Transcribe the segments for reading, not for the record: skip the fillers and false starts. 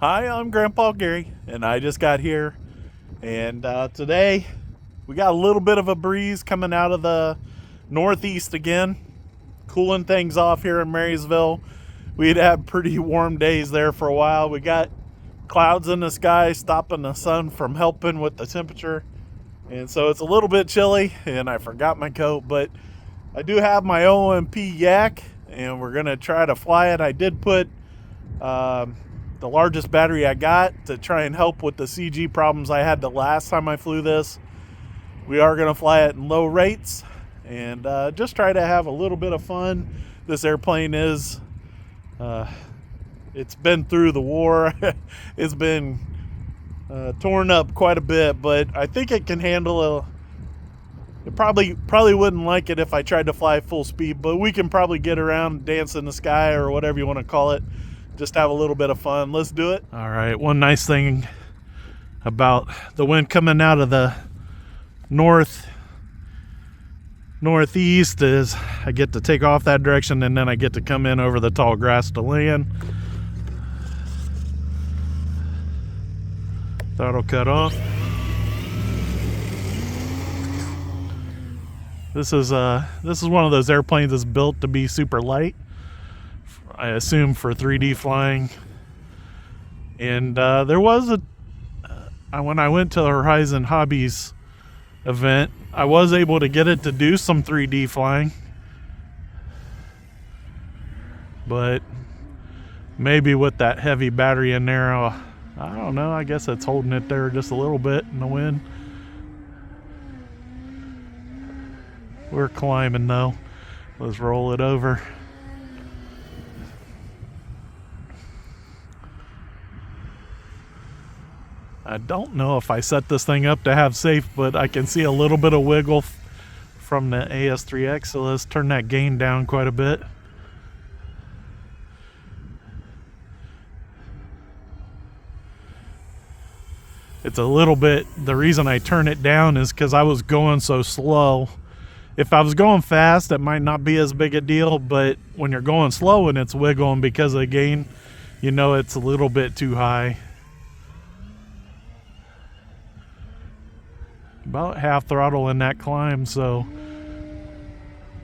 Hi, I'm Grandpa Gary, and I just got here. And today, we got a little bit of a breeze coming out of the northeast again, cooling things off here in Marysville. We'd had pretty warm days there for a while. We got clouds in the sky stopping the sun from helping with the temperature. And so it's a little bit chilly, and I forgot my coat, but I do have my OMP Yak, and we're going to try to fly it. I did put the largest battery I got to try and help with the CG problems I had the last time I flew this. We are going to fly it in low rates and just try to have a little bit of fun. This airplane is, it's been through the war. It's been torn up quite a bit, but I think it can handle it probably wouldn't like it if I tried to fly full speed, but we can probably get around, dance in the sky, or whatever you want to call it. Just have a little bit of fun. Let's do it. All right. One nice thing about the wind coming out of the northeast is I get to take off that direction, and then I get to come in over the tall grass to land. Throttle cut off. This is one of those airplanes that's built to be super light, I assume, for 3D flying. And there was when I went to the Horizon Hobbies event, I was able to get it to do some 3D flying, but maybe with that heavy battery in there, I don't know, I guess it's holding it there just a little bit in the wind. We're climbing though. Let's roll it over. I don't know if I set this thing up to have safe, but I can see a little bit of wiggle from the AS3X, so let's turn that gain down quite a bit. It's a little bit, the reason I turn it down is because I was going so slow. If I was going fast, it might not be as big a deal, but when you're going slow and it's wiggling because of the gain, you know it's a little bit too high. About half throttle in that climb, so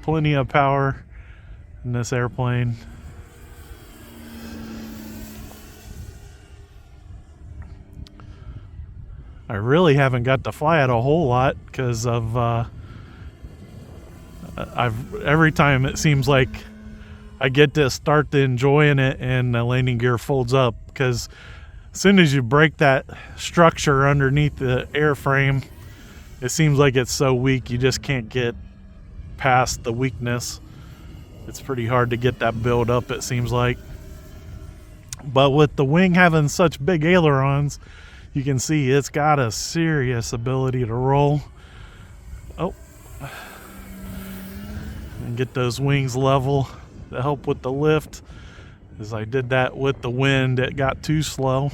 plenty of power in this airplane. I really haven't got to fly it a whole lot because of every time it seems like I get to start to enjoying it and the landing gear folds up, because as soon as you break that structure underneath the airframe, it seems like it's so weak you just can't get past the weakness. It's pretty hard to get that build up, it seems like. But with the wing having such big ailerons, you can see it's got a serious ability to roll. Oh, and get those wings level to help with the lift. As I did that with the wind, it got too slow.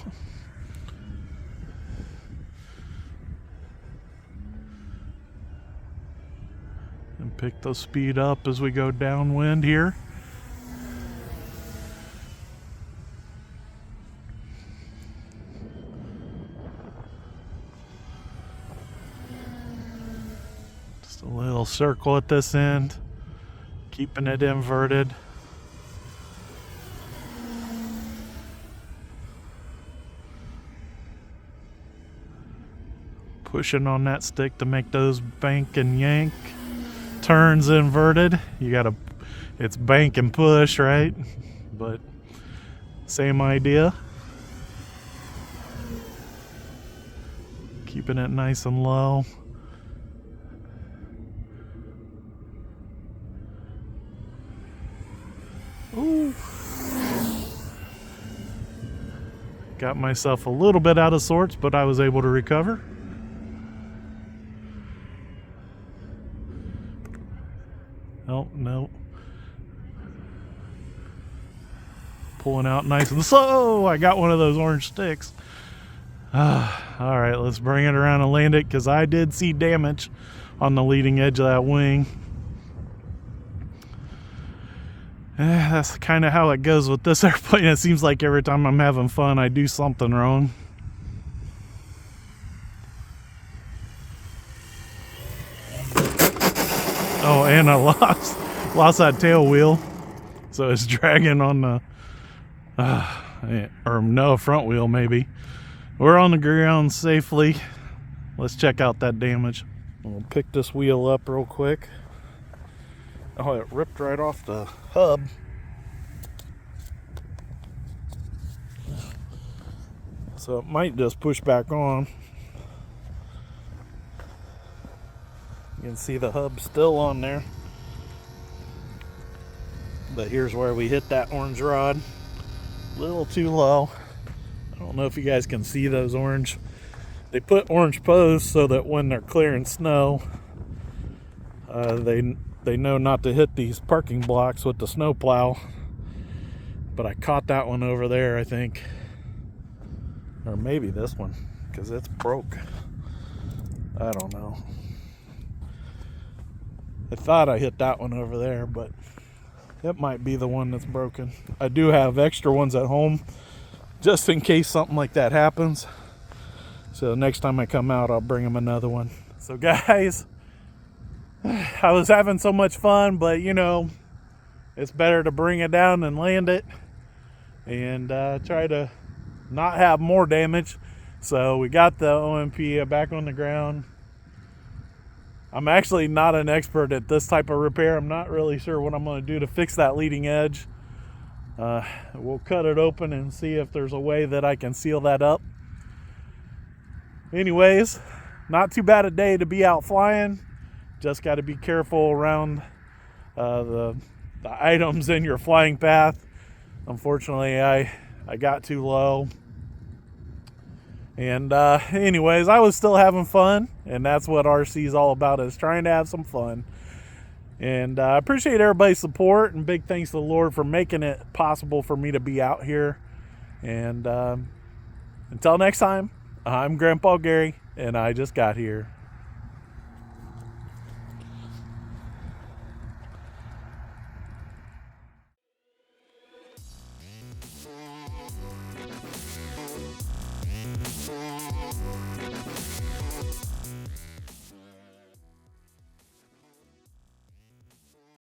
And pick the speed up as we go downwind here. Just a little circle at this end, keeping it inverted. Pushing on that stick to make those bank and yank turns inverted. It's bank and push, right? But same idea. Keeping it nice and low. Ooh. Got myself a little bit out of sorts, but I was able to recover. Oh, no. Pulling out nice and slow. I got one of those orange sticks. All right, let's bring it around and land it, because I did see damage on the leading edge of that wing. That's kind of how it goes with this airplane. It seems like every time I'm having fun, I do something wrong. Oh, and I lost that tail wheel, so it's dragging on the or no, front wheel maybe. We're on the ground safely. Let's check out that damage. We'll pick this wheel up real quick. Oh, it ripped right off the hub. So it might just push back on. You can see the hub still on there. But here's where we hit that orange rod. A little too low. I don't know if you guys can see those orange. They put orange posts so that when they're clearing snow, they know not to hit these parking blocks with the snow plow. But I caught that one over there, I think. Or maybe this one, because it's broke. I don't know. I thought I hit that one over there, but it might be the one that's broken. I do have extra ones at home, just in case something like that happens. So next time I come out, I'll bring them another one. So guys, I was having so much fun, but you know, it's better to bring it down than land it, and try to not have more damage. So we got the OMP back on the ground. I'm actually not an expert at this type of repair. I'm not really sure what I'm going to do to fix that leading edge. We'll cut it open and see if there's a way that I can seal that up. Anyways, not too bad a day to be out flying. Just got to be careful around the items in your flying path. Unfortunately, I got too low. And anyways, I was still having fun, and that's what RC is all about, is trying to have some fun. And I appreciate everybody's support, and big thanks to the Lord for making it possible for me to be out here. And until next time, I'm Grandpa Gary, and I just got here.